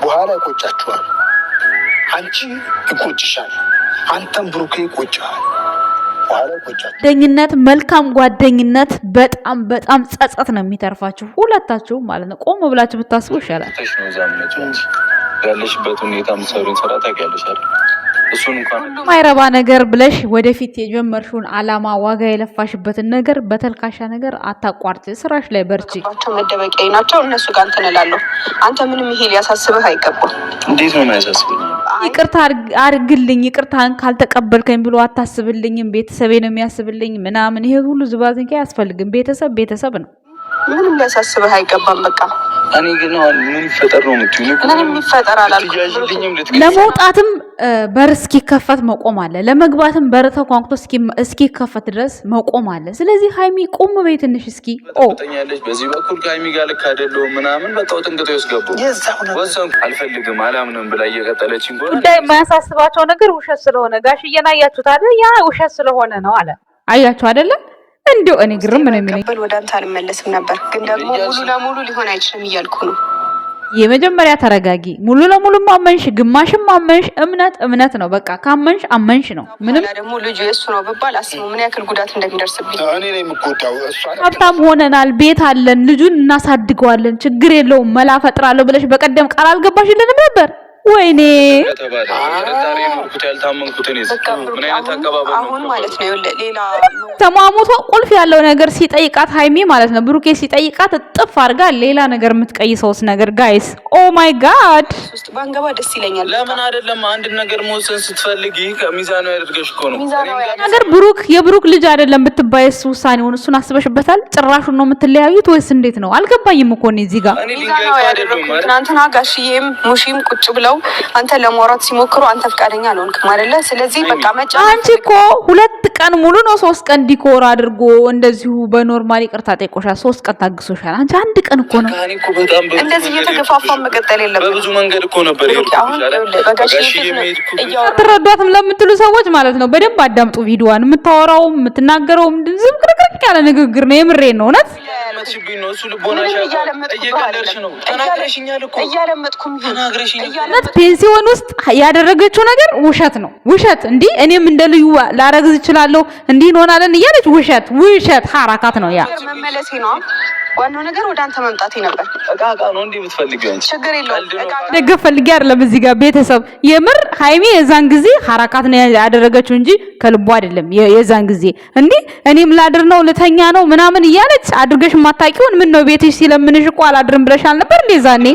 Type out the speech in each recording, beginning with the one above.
በኋላ ይቆጫችኋል። አንቺ ይቆጭሻል፣ አንተም ብሩኬ ይቆጫል። ጓደኝነት መልካም ጓደኝነት በጣም በጣም ጸጸት ነው የሚተርፋችሁ ሁለታችሁ ማለት ነው። ቆም ብላችሁ ብታስቡ ይሻላል። ያለሽበት ሁኔታ ምሰሩን ስራ ታውቂያለሽ አይደል? እሱን እንኳን ማይረባ ነገር ብለሽ ወደፊት የጀመርሽውን አላማ ዋጋ የለፋሽበትን ነገር በተልካሻ ነገር አታቋርጭ። ስራሽ ላይ በርቺ። መደበቂያ ናቸው እነሱ ጋር እንትን እላለሁ። አንተ ምንም ይሄ ሊያሳስብህ አይገባም። እንዴት ነው የማያሳስብኝ? ይቅርታ አርግልኝ፣ ይቅርታን ካልተቀበልከኝ ብሎ አታስብልኝም፣ ቤተሰቤ ነው የሚያስብልኝ ምናምን። ይሄ ሁሉ ዝባዝንኬ አያስፈልግም። ቤተሰብ ቤተሰብ ነው። ምንም ሊያሳስብህ አይገባም። በቃ እኔ ግን ምን ይፈጠር ነው የምትይው? ምንም ይፈጠር አላልኩም። ለመውጣትም በር እስኪከፈት መቆም አለ፣ ለመግባትም በር ተኳንኩቶ እስኪከፈት ድረስ መቆም አለ። ስለዚህ ሃይሚ ቆም በይ ትንሽ እስኪ ተጠኛለች። በዚህ በኩል ከሃይሚ ጋር ልክ አይደለሁም ምናምን በቃ ጥንቅጦ ይስገቡ ወሰንኩ አልፈልግም አላምንም ብላ እየቀጠለች እንኳን ጉዳይ የማያሳስባቸው ነገር ውሸት ስለሆነ ጋሽዬን አያችሁት አይደል? ያ ውሸት ስለሆነ ነው አለ። አያችሁ አይደለ? እንዴው እኔ ግርም ነው የሚለኝ። ወደ አንተ አልመለስም ነበር፣ ግን ደግሞ ሙሉ ለሙሉ ሊሆን አይችልም እያልኩ ነው። የመጀመሪያ ተረጋጊ። ሙሉ ለሙሉ ማመንሽ ግማሽም ማመንሽ እምነት ነው። በቃ ካመንሽ አመንሽ ነው። ምንም ደግሞ ልጁ የሱ ነው ብባል አስቡ ምን ያክል ጉዳት እንደሚደርስብኝ። እኔ ነኝ የምጎዳው። ሀብታም ሆነናል፣ ቤት አለን፣ ልጁን እናሳድገዋለን፣ ችግር የለውም መላ ፈጥራለሁ ብለሽ በቀደም ቃል አልገባሽልንም ነበር? ወይኔ አሁን ማለት ነው ሌላ ተሟሙቶ ቁልፍ ያለው ነገር ሲጠይቃት ሃይሚ ማለት ነው ብሩኬ ሲጠይቃት እጥፍ አድርጋ ሌላ ነገር የምትቀይሰውስ ነገር ጋይስ ኦ ማይ ጋድ ውስጥ ባንገባ ደስ ይለኛል። ለምን አይደለም አንድ ነገር መወሰን ስትፈልጊ ሚዛኑ ያደርገሽ እኮ ነው ነገር የብሩክ ልጅ አይደለም ብትባይስ ውሳኔውን እሱን አስበሽበታል? ጭራሹን ነው የምትለያዩት ወይስ እንዴት ነው? አልገባኝም እኮ ነው እዚህ ጋር ትናንትና ጋሽዬም ሙሺም ቁጭ ብለው አንተ ለማውራት ሲሞክሩ አንተ ፍቃደኛ አልሆንክም አይደለ? ስለዚህ በቃ አንቺ እኮ 2 ቀን ሙሉ ነው 3 ቀን ዲኮር አድርጎ እንደዚሁ በኖርማል ይቅርታ ጠይቆሻል። 3 ቀን ታግሶሻል። አንቺ 1 ቀን እኮ ነው እንደዚህ እየተገፋፋ መቀጠል የለበትም። በብዙ መንገድ እኮ ነበር አትረዷትም ለምትሉ ሰዎች ማለት ነው በደንብ አዳምጡ። ቪዲዮዋን የምታወራው የምትናገረው ዝም ቅርቅር ያለ ንግግር ነው። የምሬን ነው እውነት ፔንሲዮን ውስጥ ያደረገችው ነገር ውሸት ነው። ውሸት እንዲህ እኔም እንደ ልዩ ላረግዝ እችላለሁ እንዲህ እንሆናለን እያለች ውሸት ሐራካት ነው። ያ መመለሴ ነው ዋናው ነገር ወደ አንተ መምጣቴ ነበር። እቃ ነው እንዴ የምትፈልጊው? ችግር የለውም ደገፍ ፈልጊ አይደለም። እዚህ ጋር ቤተሰብ የምር ሃይሚ የዛን ጊዜ ሐራካት ነው ያደረገችው እንጂ ከልቧ አይደለም። የዛን ጊዜ እንዴ እኔም ላድር ነው ልተኛ ነው ምናምን እያለች አድርገሽ ማታቂውን ምን ነው ቤትሽ ሲለምንሽ እኮ አላድርም ብለሻል ነበር እንዴ ዛኔ?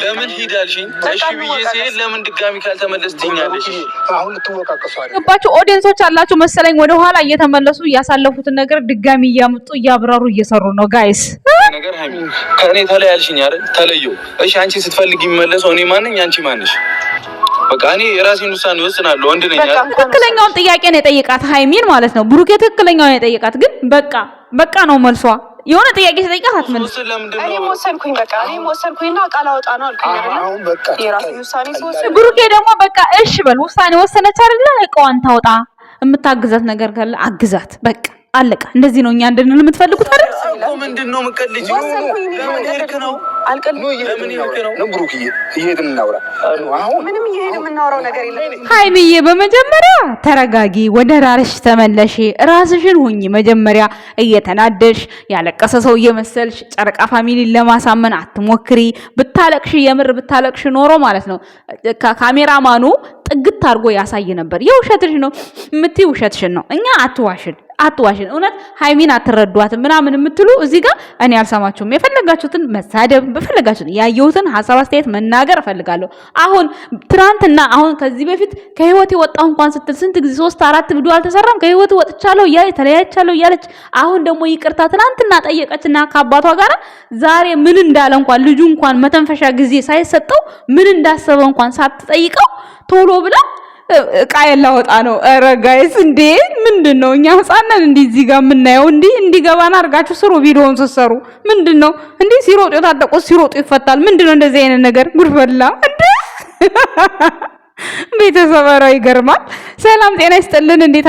ለምን ሂዳልሽኝ? እሺ ብዬ ሲሄድ ለምን ድጋሚ ካልተመለስልኛለሽ? አሁን ትወቃቀሱ አይደል? ገባችሁ? ኦዲየንሶች አላችሁ መሰለኝ ወደ ኋላ እየተመለሱ ያሳለፉትን ነገር ድጋሚ እያመጡ እያብራሩ እየሰሩ ነው ጋይስ። ነገር ሃይሚ ከኔ ተለያልሽኝ አይደል? ተለየው። እሺ አንቺ ስትፈልጊ የሚመለሰው እኔ ማንኝ አንቺ ማንሽ? በቃ እኔ የራሴን ውሳኔ ወስናለሁ። ወንድ ነኝ አይደል? ትክክለኛውን ጥያቄ ነው የጠየቃት ሃይሚን ማለት ነው። ብሩኬ ትክክለኛውን የጠየቃት ግን በቃ ነው መልሷ። የሆነ ጥያቄ ሲጠይቃት አትመልስ። እኔ ወሰንኩኝ በቃ እኔ ወሰንኩኝና ቃል አውጣ ነው አልኩኝ አይደል? አሁን በቃ የራሴን ውሳኔ ወሰንኩ። ብሩኬ ደግሞ በቃ እሺ በል ውሳኔ ወሰነች አይደል? እቃዋን ታውጣ፣ የምታግዛት ነገር ካለ አግዛት። በቃ አለቃ። እንደዚህ ነው እኛ እንድንል የምትፈልጉት አይደል? ምንድነው ምቀልጅ? ለምን ሄድክ ነው? ለምን ሄድክ ነው? ብሩክ እየሄድን እናውራ። አሁን ምንም እየሄድን የምናወራው ነገር የለም። ሃይሚዬ በመጀመሪያ ተረጋጊ፣ ወደ ራስሽ ተመለሺ፣ ራስሽን ሁኚ። መጀመሪያ እየተናደሽ ያለቀሰ ሰው እየመሰልሽ ጨረቃ ፋሚሊን ለማሳመን አትሞክሪ። ብታለቅሽ የምር ብታለቅሽ ኖሮ ማለት ነው ካሜራማኑ ጥግት አድርጎ ያሳይ ነበር። የውሸትሽ ነው የምትይ ውሸትሽን ነው። እኛ አትዋሽን። እውነት ሃይሚን አትረዷትም ምናምን የምትሉ እዚህ ጋር እኔ አልሰማችሁም። የፈለጋችሁትን መሳደብ በፈለጋችሁት ያየሁትን ሐሳብ አስተያየት መናገር እፈልጋለሁ። አሁን ትናንትና ከዚህ በፊት ከህይወት የወጣሁ እንኳን ስትል ስንት ጊዜ 3-4 ቪዲዮ አልተሰራም ከህይወት ወጥቻለሁ እያለች ተለያይቻለሁ እያለች አሁን ደግሞ ይቅርታ ትናንትና ጠየቀችና ከአባቷ ጋር ዛሬ ምን እንዳለ እንኳን ልጁ እንኳን መተንፈሻ ጊዜ ሳይሰጠው ምን እንዳሰበ እንኳን ሳትጠይቀው ቶሎ ብላ እቃ ያላወጣ ነው። ኧረ ጋይስ እንዴ ምንድነው? እኛ ህፃናን እዚህ ጋር የምናየው እንዲገባና አርጋችሁ ስሩ። ቪዲዮውን ስትሰሩ ምንድነው ሲሮጡ የታጠቁት ሲሮጡ ይፈታል። ምንድነው እንደዚህ አይነት ነገር? ጉድፈላ እንዴ ቤተሰበራው ይገርማል። ሰላም ጤና ይስጥልን። እንዴት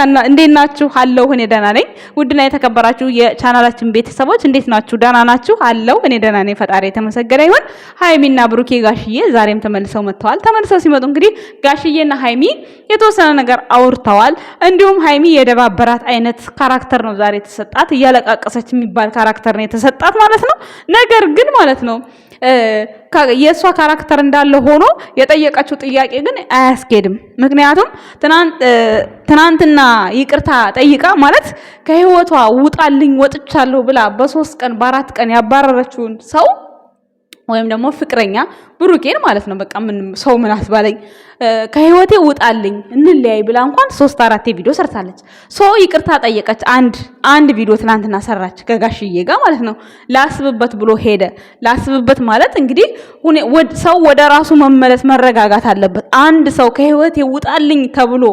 ናችሁ? አለሁ እኔ ደህና ነኝ። ውድና የተከበራችሁ የቻናላችን ቤተሰቦች እንዴት ናችሁ? ደህና ናችሁ? አለሁ እኔ ደህና ነኝ። ፈጣሪ የተመሰገነ ይሁን። ሃይሚና ብሩኬ ጋሽዬ ዛሬም ተመልሰው መጥተዋል። ተመልሰው ሲመጡ እንግዲህ ጋሽዬና ሃይሚ የተወሰነ ነገር አውርተዋል። እንዲሁም ሃይሚ የደባበራት አይነት ካራክተር ነው ዛሬ የተሰጣት። እያለቃቀሰች የሚባል ካራክተር ነው የተሰጣት ማለት ነው። ነገር ግን ማለት ነው የእሷ ካራክተር እንዳለ ሆኖ የጠየቀችው ጥያቄ ግን አያስኬድም። ምክንያቱም ትናንትና ይቅርታ ጠይቃ ማለት ከህይወቷ ውጣልኝ ወጥቻለሁ ብላ በ3 ቀን በ4 ቀን ያባረረችውን ሰው ወይም ደግሞ ፍቅረኛ ብሩኬን ማለት ነው። በቃ ምን ሰው ምን አስባለኝ ከህይወቴ ውጣልኝ እንለያይ ብላ እንኳን 3-4 ቪዲዮ ሰርታለች። ሶ ይቅርታ ጠየቀች። አንድ ቪዲዮ ትናንትና ሰራች ከጋሽዬ ጋር ማለት ነው። ላስብበት ብሎ ሄደ። ላስብበት ማለት እንግዲህ ሰው ወደ ራሱ መመለስ መረጋጋት አለበት። አንድ ሰው ከህይወቴ ውጣልኝ ተብሎ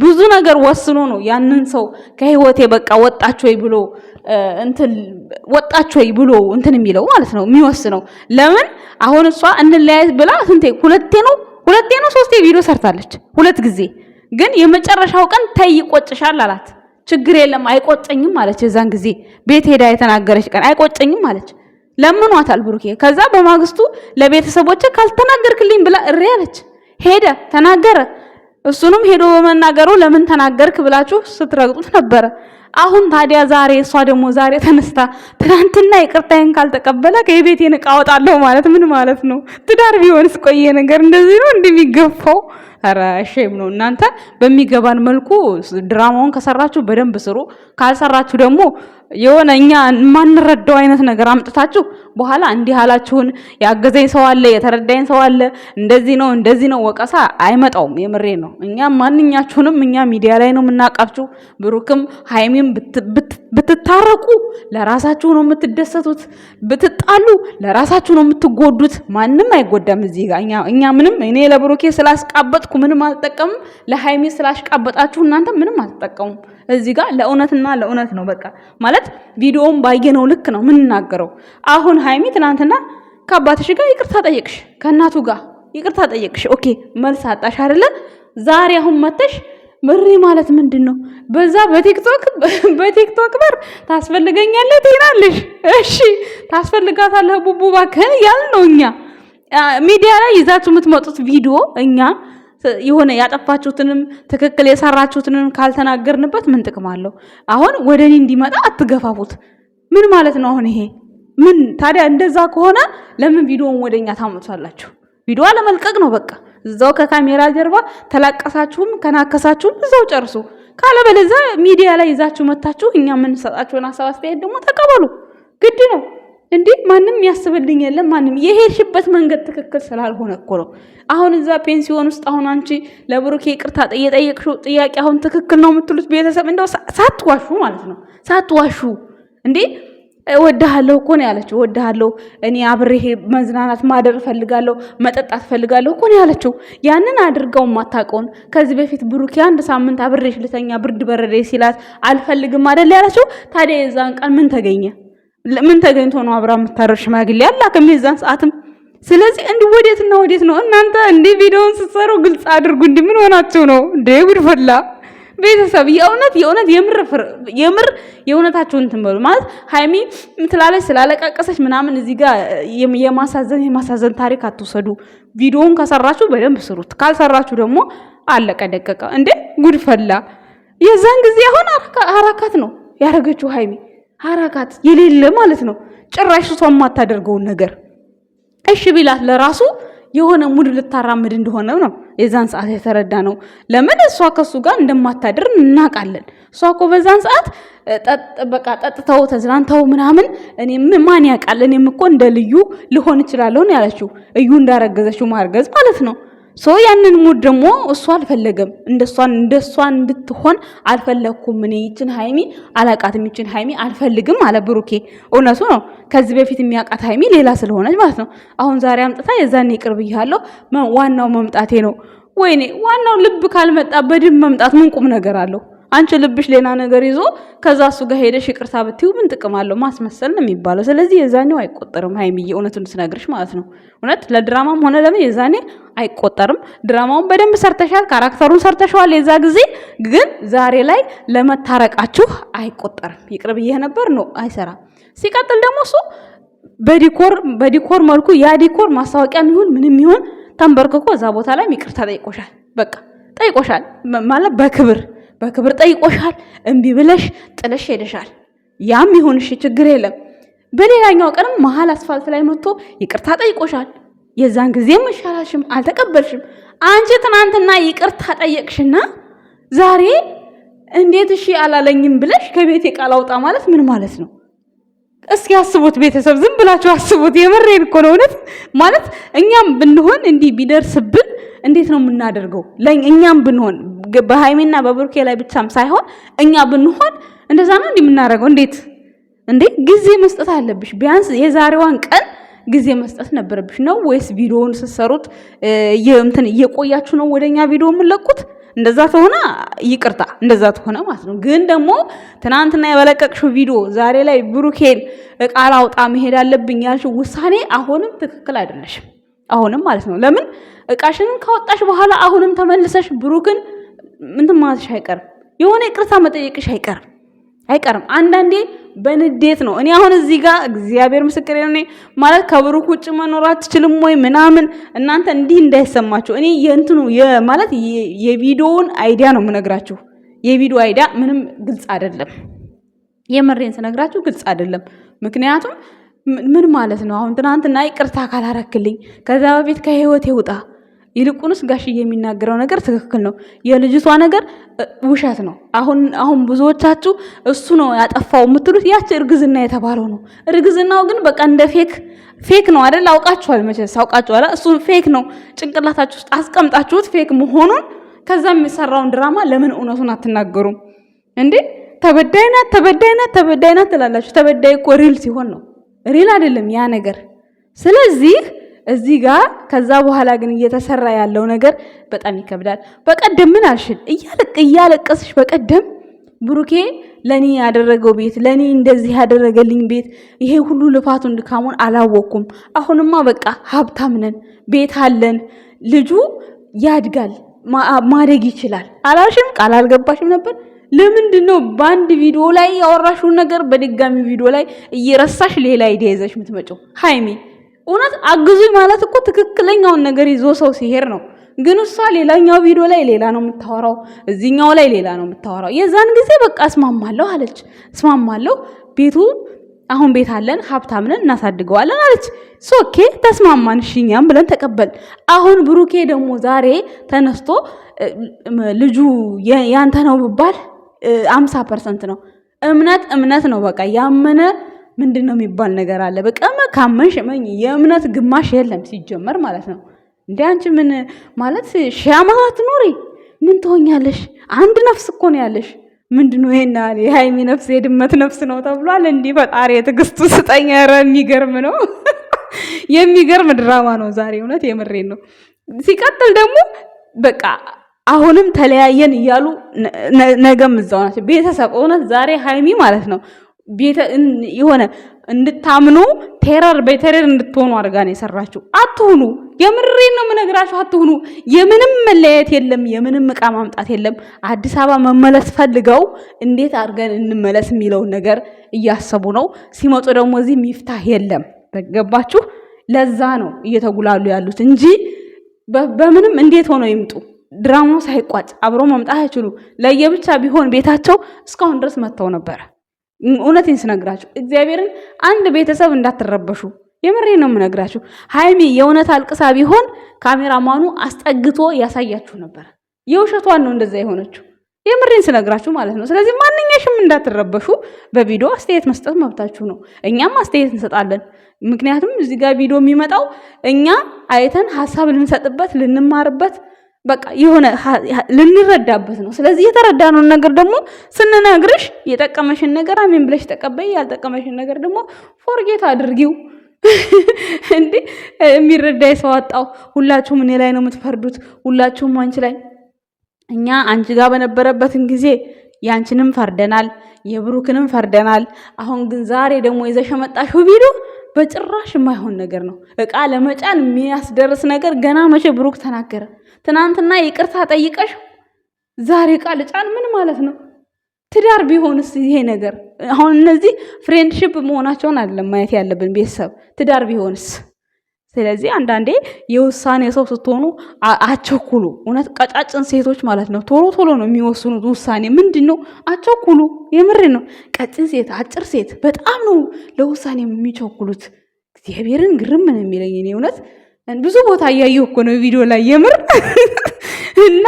ብዙ ነገር ወስኖ ነው ያንን ሰው ከህይወቴ በቃ ወጣች ወይ ብሎ ወጣች ወይ ብሎ የሚለው ማለት ነው የሚወስነው። ለምን አሁን እሷ እንለያይ ብላ ስንቴ ሁለቴ ነው 3 ቪዲዮ ሰርታለች። 2 ጊዜ ግን የመጨረሻው ቀን ተይ ይቆጭሻል አላት። ችግር የለም አይቆጨኝም አለች። የዛን ጊዜ ቤት ሄዳ የተናገረች ቀን አይቆጨኝም አለች። ለምኗታል ብሩኬ። ከዛ በማግስቱ ለቤተሰቦቼ ካልተናገርክልኝ ብላ እሪ አለች። ሄደ ተናገረ። እሱንም ሄዶ በመናገሩ ለምን ተናገርክ ብላችሁ ስትረግጡት ነበረ። አሁን ታዲያ ዛሬ እሷ ደግሞ ዛሬ ተነስታ ትናንትና ይቅርታዬን ካልተቀበለ ከቤቴን ዕቃ አወጣለሁ ማለት ምን ማለት ነው? ትዳር ቢሆንስ ቆየ ነገር እንደዚህ ነው እንደሚገፋው? ኧረ ሼም ነው። እናንተ በሚገባን መልኩ ድራማውን ከሰራችሁ በደንብ ስሩ። ካልሰራችሁ ደግሞ የሆነ እኛ ማንረዳው አይነት ነገር አምጥታችሁ በኋላ እንዲህ አላችሁን ያገዘኝ ሰው አለ የተረዳኝ ሰው አለ እንደዚህ ነው ወቀሳ አይመጣውም። የምሬ ነው። እኛ ማንኛችሁንም እኛ ሚዲያ ላይ ነው የምናውቃችሁ። ብሩክም ሃይሚም ብትታረቁ ለራሳችሁ ነው የምትደሰቱት፣ ብትጣሉ ለራሳችሁ ነው የምትጎዱት። ማንም አይጎዳም እዚህ ጋር። እኛ ምንም እኔ ለብሩኬ ስላስቃበጥኩ ምንም አልተጠቀምም፣ ለሃይሚ ስላሽቃበጣችሁ እናንተ ምንም አልተጠቀሙም። እዚህ ጋር ለእውነትና ለእውነት ነው በቃ ማለት ቪዲዮውን ባየነው ልክ ነው የምንናገረው። አሁን ሃይሚ ትናንትና ከአባትሽ ጋር ይቅርታ ጠየቅሽ፣ ከእናቱ ጋር ይቅርታ ጠየቅሽ። ኦኬ መልስ አጣሽ አይደለ? ዛሬ አሁን መተሽ ምሪ ማለት ምንድነው? በዛ በቲክቶክ በር ታስፈልገኛለህ ትይናለሽ። እሺ ታስፈልጋታለህ ቡቡ ባከን ያልነው እኛ ሚዲያ ላይ ይዛችሁ የምትመጡት ቪዲዮ እኛ የሆነ ያጠፋችሁትንም ትክክል የሰራችሁትንም ካልተናገርንበት ምን ጥቅም አለው? አሁን ወደኔ እንዲመጣ አትገፋፉት። ምን ማለት ነው አሁን ይሄ? ምን ታዲያ እንደዛ ከሆነ ለምን ቪዲዮውን ወደኛ ታመጣላችሁ? ቪዲዮ አለመልቀቅ ነው በቃ። እዛው ከካሜራ ጀርባ ተላቀሳችሁም ከናከሳችሁም እዛው ጨርሱ። ካለበለዚያ ሚዲያ ላይ ይዛችሁ መታችሁ እኛ ምን ሰጣችሁን ሐሳብ አስተያየት ደግሞ ተቀበሉ። ግድ ነው እንዴ? ማንም ያስብልኝ የለም። ማንም የሄድሽበት መንገድ ትክክል ስላልሆነ እኮ ነው። አሁን እዛ ፔንሲዮን ውስጥ አሁን አንቺ ለብሩኬ ይቅርታ የጠየቅሽው ጥያቄ አሁን ትክክል ነው የምትሉት ቤተሰብ እንደው ሳትዋሹ ማለት ነው። ሳትዋሹ እንዴ እወድሃለሁ እኮ ነው ያለችው። እወድሃለሁ፣ እኔ አብሬህ መዝናናት ማደር ፈልጋለሁ፣ መጠጣት ፈልጋለሁ እኮ ነው ያለችው። ያንን አድርገው ማታውቀውን ከዚህ በፊት ብሩኬ 1 ሳምንት አብሬሽ ልተኛ ብርድ በረዴ ሲላት አልፈልግም አይደል ያለችው። ታዲያ የዛን ቀን ምን ተገኘ? ምን ተገኝቶ ነው አብራ የምታረር ሽማግሌ ያላከም የዛን ሰዓትም። ስለዚህ እንዲህ ወዴት ነው እናንተ እንዲህ ቪዲዮውን ስትሰሩ ግልጽ አድርጉ። እንዲህ ምን ሆናችሁ ነው እንዴ? ጉድ ፈላ ቤተሰብ። የእውነት የምር የእውነታችሁን ትንበሉ ማለት ሃይሚ ምትላለች ስላለቃቀሰች ምናምን እዚህ ጋር የማሳዘን ታሪክ አትውሰዱ። ቪዲዮውን ከሰራችሁ በደንብ ስሩት፣ ካልሰራችሁ ደግሞ አለቀ ደቀቀ። እንዴ ጉድ ፈላ። የዛን ጊዜ አሁን አራካት ነው ያረገችው ሃይሚ ሐረካት የሌለ ማለት ነው። ጭራሽ እሷ የማታደርገውን ነገር እሺ ቢላት ለራሱ የሆነ ሙድ ልታራምድ እንደሆነ ነው የዛን ሰዓት የተረዳ ነው። ለምን እሷ ከሱ ጋር እንደማታደር እናውቃለን። እሷ እኮ በዛን ሰዓት በቃ ጠጥተው ተዝናንተው ምናምን እኔም ማን ያውቃል እኔም እኮ እንደ ልዩ ልሆን እችላለሁ ነው ያለችው። እዩ እንዳረገዘችው ማርገዝ ማለት ነው። ሶ ያንን ሙድ ደግሞ እሷ አልፈለገም። እንደሷን እንድትሆን አልፈለኩም። እኔ ይችን ሃይሚ አላቃትም፣ ይችን ሃይሚ አልፈልግም አለ ብሩኬ። እውነቱ ነው። ከዚህ በፊት የሚያውቃት ሃይሚ ሌላ ስለሆነች ማለት ነው። አሁን ዛሬ አምጥታ የዛኔ ቅርብ ይያለው ዋናው መምጣቴ ነው። ወይኔ ዋናው ልብ ካልመጣ በድም መምጣት ምን ቁም ነገር አለው? አንቺ ልብሽ ሌላ ነገር ይዞ ከዛ እሱ ጋር ሄደሽ ይቅርታ ብትይው ምን ጥቅም አለው? ማስመሰል ነው የሚባለው። ስለዚህ የዛኔው አይቆጠርም ሃይሚዬ፣ እውነቱን ስነግርሽ ማለት ነው። እውነት ለድራማም ሆነ ለምን የዛኔ አይቆጠርም። ድራማውን በደንብ ሰርተሻል፣ ካራክተሩን ሰርተሻል። የዛ ጊዜ ግን ዛሬ ላይ ለመታረቃችሁ አይቆጠርም። ይቅር ብዬ ነበር ነው አይሰራም። ሲቀጥል ደግሞ እሱ በዲኮር መልኩ ያ ዲኮር ማስታወቂያም ይሁን ምንም ይሁን ተንበርክኮ እዛ ቦታ ላይ ይቅርታ ጠይቆሻል። በቃ ጠይቆሻል ማለት በክብር ጠይቆሻል። እምቢ ብለሽ ጥለሽ ሄደሻል። ያም ይሁን እሺ ችግር የለም። በሌላኛው ቀንም መሀል አስፋልት ላይ መጥቶ ይቅርታ ጠይቆሻል። የዛን ጊዜም መሻላሽም አልተቀበልሽም። አንቺ ትናንትና ይቅርታ ጠየቅሽና ዛሬ እንዴት እሺ አላለኝም ብለሽ ከቤት ቃል አውጣ ማለት ምን ማለት ነው? እስኪ አስቡት ቤተሰብ፣ ዝም ብላችሁ አስቡት። የምሬን እኮ ነው እውነት። ማለት እኛም ብንሆን እንዲህ ቢደርስብን እንዴት ነው የምናደርገው? እኛም ብንሆን በሃይሜና በብሩኬ ላይ ብቻም ሳይሆን እኛ ብንሆን እንደዛ ነው እንዲህ የምናደርገው? እንዴ ጊዜ መስጠት አለብሽ። ቢያንስ የዛሬዋን ቀን ጊዜ መስጠት ነበረብሽ ነው ወይስ ቪዲዮውን ስትሰሩት እየቆያችሁ ነው ወደኛ ቪዲዮ የምንለቁት? እንደዛ ተሆነ ይቅርታ፣ እንደዛ ተሆነ ማለት ነው። ግን ደግሞ ትናንትና የበለቀቅሽው ቪዲዮ ዛሬ ላይ ብሩኬን ቃል አውጣ መሄድ አለብኝ ያልሽው ውሳኔ አሁንም ትክክል አይደለሽም። አሁንም ማለት ነው። ለምን እቃሽንን ካወጣሽ በኋላ አሁንም ተመልሰሽ ብሩክን እንትን ማለትሽ አይቀርም። የሆነ ይቅርታ መጠየቅሽ አይቀርም። አንዳንዴ በንዴት ነው። እኔ አሁን እዚህ ጋር እግዚአብሔር ምስክሬ ነው ማለት ከብሩክ ውጭ መኖር አትችልም ወይ ምናምን እናንተ እንዲህ እንዳይሰማችሁ እኔ ማለት የቪዲዮውን አይዲያ ነው የምነግራችሁ። የቪዲዮ አይዲያ ምንም ግልጽ አይደለም። የምሬን ስነግራችሁ ግልጽ አይደለም። ምክንያቱም ምን ማለት ነው? አሁን ትናንትና ይቅርታ ካላረክልኝ ከዛ በፊት ከህይወት ይውጣ። ይልቁንስ ጋሽዬ የሚናገረው ነገር ትክክል ነው። የልጅቷ ነገር ውሸት ነው። አሁን ብዙዎቻችሁ እሱ ነው ያጠፋው የምትሉት ያቺ እርግዝና የተባለው ነው። እርግዝናው ግን በቃ እንደ ፌክ ነው አይደል? አውቃችኋል፣ መቼስ አውቃችኋል። እሱ ፌክ ነው ጭንቅላታችሁ ውስጥ አስቀምጣችሁት ፌክ መሆኑን። ከዛ የሚሰራውን ድራማ ለምን እውነቱን አትናገሩም እንዴ? ተበዳይናት ትላላችሁ። ተበዳይ እኮ ሪል ሲሆን ነው፣ ሪል አይደለም ያ ነገር። ስለዚህ እዚህ ጋር ከዛ በኋላ ግን እየተሰራ ያለው ነገር በጣም ይከብዳል። በቀደም ምን አልሽን? እያለቀስሽ በቀደም ብሩኬ ለኔ ያደረገው ቤት፣ ለኔ እንደዚህ ያደረገልኝ ቤት፣ ይሄ ሁሉ ልፋቱን ድካሙን አላወቅኩም። አሁንማ በቃ ሀብታም ነን፣ ቤት አለን፣ ልጁ ያድጋል፣ ማደግ ይችላል አላልሽም? ቃል አልገባሽም ነበር? ለምንድን ነው በአንድ ቪዲዮ ላይ ያወራሽውን ነገር በድጋሚ ቪዲዮ ላይ እየረሳሽ ሌላ አይዲያ ይዘሽ የምትመጪው? ሃይሚ እውነት አግዙኝ ማለት እኮ ትክክለኛውን ነገር ይዞ ሰው ሲሄድ ነው። ግን እሷ ሌላኛው ቪዲዮ ላይ ሌላ ነው የምታወራው፣ እዚህኛው ላይ ሌላ ነው የምታወራው። የዛን ጊዜ በቃ እስማማለሁ አለች። እስማማለሁ ቤቱ አሁን ቤት አለን፣ ሀብታም ነን፣ እናሳድገዋለን አለች። ኦኬ ተስማማን፣ እሺ እኛም ብለን ተቀበል። አሁን ብሩኬ ደግሞ ዛሬ ተነስቶ ልጁ ያንተ ነው ብባል 50% ነው እምነት ነው። በቃ ያመነ ምንድን ነው የሚባል ነገር አለ። በቃ ካመንሽ እመኝ፣ የእምነት ግማሽ የለም ሲጀመር ማለት ነው። እንዴ አንቺ ምን ማለት 1000 ዓመታት ኖሪ ምን ትሆኛለሽ? አንድ ነፍስ እኮ ነው ያለሽ። ምንድነው ይሄና የሃይሚ ነፍስ የድመት ነፍስ ነው ተብሏል። እንዲህ ፈጣሪ የትዕግስቱ ስጠኝ። ኧረ የሚገርም ነው። የሚገርም ድራማ ነው ዛሬ። እውነት የምሬን ነው። ሲቀጥል ደግሞ በቃ አሁንም ተለያየን እያሉ ነገም እዛው ናቸው ቤተሰብ። እውነት ዛሬ ሃይሚ ማለት ነው የሆነ እንድታምኑ በቴረር እንድትሆኑ አድርጋ ነው የሰራችሁ። አትሁኑ። የምሬን ነው የምነግራችሁ፣ አትሁኑ። የምንም መለያየት የለም፣ የምንም እቃ ማምጣት የለም። አዲስ አበባ መመለስ ፈልገው እንዴት አድርገን እንመለስ የሚለውን ነገር እያሰቡ ነው። ሲመጡ ደግሞ እዚህ ሚፍታህ የለም። ገባችሁ? ለዛ ነው እየተጉላሉ ያሉት እንጂ በምንም እንዴት ሆነው ይምጡ። ድራማው ሳይቋጭ አብሮ መምጣት አይችሉ። ለየብቻ ቢሆን ቤታቸው እስካሁን ድረስ መጥተው ነበረ። እውነቴን ስነግራችሁ እግዚአብሔርን አንድ ቤተሰብ እንዳትረበሹ። የምሬ ነው የምነግራችሁ። ሃይሚ የእውነት አልቅሳ ቢሆን ካሜራማኑ አስጠግቶ ያሳያችሁ ነበር። የውሸቷን ነው እንደዛ የሆነችው። የምሬን ስነግራችሁ ማለት ነው። ስለዚህ ማንኛሽም እንዳትረበሹ። በቪዲዮ አስተያየት መስጠት መብታችሁ ነው። እኛም አስተያየት እንሰጣለን። ምክንያቱም እዚህ ጋር ቪዲዮ የሚመጣው እኛ አይተን ሀሳብ ልንሰጥበት፣ ልንማርበት፣ በቃ የሆነ ልንረዳበት ነው። ስለዚህ የተረዳነውን ነገር ደግሞ ስንነግርሽ የጠቀመሽን ነገር አሜን ብለሽ ተቀበይ፣ ያልጠቀመሽን ነገር ደግሞ ፎርጌት አድርጊው። እንዴ የሚረዳ ሰው አጣው። ሁላችሁም እኔ ላይ ነው የምትፈርዱት፣ ሁላችሁም አንቺ ላይ። እኛ አንቺ ጋር በነበረበትን ጊዜ ያንቺንም ፈርደናል፣ የብሩክንም ፈርደናል። አሁን ግን ዛሬ ደግሞ ይዘሽ መጣሽው ቪዲዮ በጭራሽ የማይሆን ነገር ነው። እቃ ለመጫን የሚያስደርስ ነገር ገና መቼ ብሩክ ተናገረ? ትናንትና ይቅርታ ጠይቀሽ ዛሬ እቃ ልጫን ምን ማለት ነው? ትዳር ቢሆንስ ይሄ ነገር? አሁን እነዚህ ፍሬንድሺፕ መሆናቸውን አይደለም ማየት ያለብን ቤተሰብ፣ ትዳር ቢሆንስ? ስለዚህ አንዳንዴ የውሳኔ ሰው ስትሆኑ አቸኩሉ። እውነት ቀጫጭን ሴቶች ማለት ነው ቶሎ ቶሎ ነው የሚወስኑት ውሳኔ። ምንድነው አቸኩሉ። የምር ነው። ቀጭን ሴት፣ አጭር ሴት በጣም ነው ለውሳኔ የሚቸኩሉት። እግዚአብሔርን ግርም ነው የሚለኝ እኔ እውነት ብዙ ቦታ እያየሁ እኮ ነው ቪዲዮ ላይ የምር እና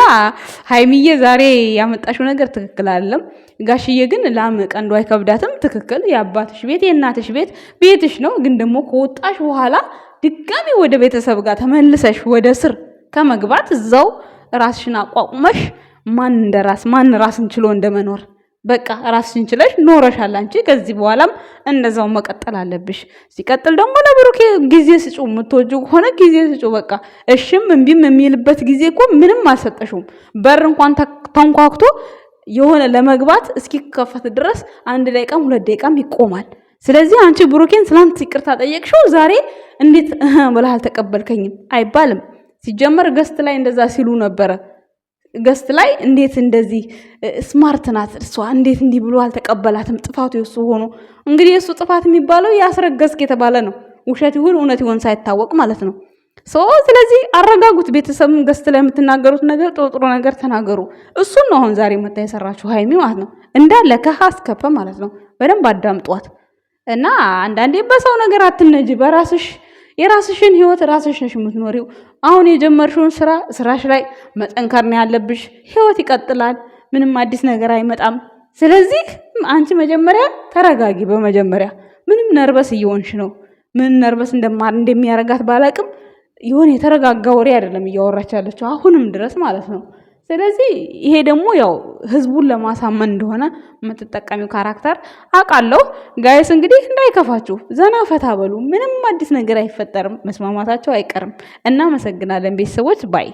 ሃይሚዬ ዛሬ ያመጣሽው ነገር ትክክል አይደለም። ጋሽዬ ግን ላም ቀንዶ አይከብዳትም። ትክክል። የአባትሽ ቤት የእናትሽ ቤት ቤትሽ ነው። ግን ደግሞ ከወጣሽ በኋላ ድጋሚ ወደ ቤተሰብ ጋር ተመልሰሽ ወደ ስር ከመግባት እዛው ራስሽን አቋቁመሽ ማን ራስን ችሎ እንደመኖር በቃ ራስሽን ችለሽ ኖረሻል። አንቺ ከዚህ በኋላም እንደዛው መቀጠል አለብሽ። ሲቀጥል ደግሞ ለብሩኬ ጊዜ ስጩ። የምትወጂው ከሆነ ጊዜ ስጩ። በቃ እሽም እምቢም የሚልበት ጊዜ እኮ ምንም አልሰጠሽውም። በር እንኳን ተንኳክቶ የሆነ ለመግባት እስኪከፈት ድረስ 1 ደቂቃም 2 ደቂቃም ይቆማል። ስለዚህ አንቺ ብሩኬን ትናንት ይቅርታ ጠየቅሽው፣ ዛሬ እንዴት ብለህ አልተቀበልከኝም አይባልም። ሲጀመር ገስት ላይ እንደዛ ሲሉ ነበረ። ገስት ላይ እንዴት እንደዚህ ስማርት ናት እሷ እንዴት እንዲህ ብሎ አልተቀበላትም? ጥፋቱ የሱ ሆኖ እንግዲህ የሱ ጥፋት የሚባለው ያስረገዝክ የተባለ ነው። ውሸት ይሁን እውነት ይሁን ሳይታወቅ ማለት ነው። ስለዚህ አረጋጉት። ቤተሰብም ገስት ላይ የምትናገሩት ነገር ጥሩ ነገር ተናገሩ። እሱን ነው አሁን ዛሬ መታ የሰራችሁ ሃይሚ ማለት ነው። እንዳለ ከሀ እስከ ፐ ማለት ነው። በደንብ አዳምጧት እና አንዳንዴ በሰው ነገር አትነጂ። የራስሽን ህይወት ራስሽ ነሽ የምትኖሪው። አሁን የጀመርሽውን ስራሽ ላይ መጠንከር ነው ያለብሽ። ህይወት ይቀጥላል። ምንም አዲስ ነገር አይመጣም። ስለዚህ አንቺ መጀመሪያ ተረጋጊ። በመጀመሪያ ምንም ነርበስ እየሆንሽ ነው። ምን ነርበስ እንደሚያረጋት ባላቅም የሆነ የተረጋጋ ወሬ አይደለም እያወራች ያለችው አሁንም ድረስ ማለት ነው። ስለዚህ ይሄ ደግሞ ያው ህዝቡን ለማሳመን እንደሆነ የምትጠቀሚው ካራክተር አውቃለሁ። ጋይስ እንግዲህ እንዳይከፋችሁ ዘና ፈታ በሉ። ምንም አዲስ ነገር አይፈጠርም። መስማማታቸው አይቀርም። እናመሰግናለን ቤተሰቦች ባይ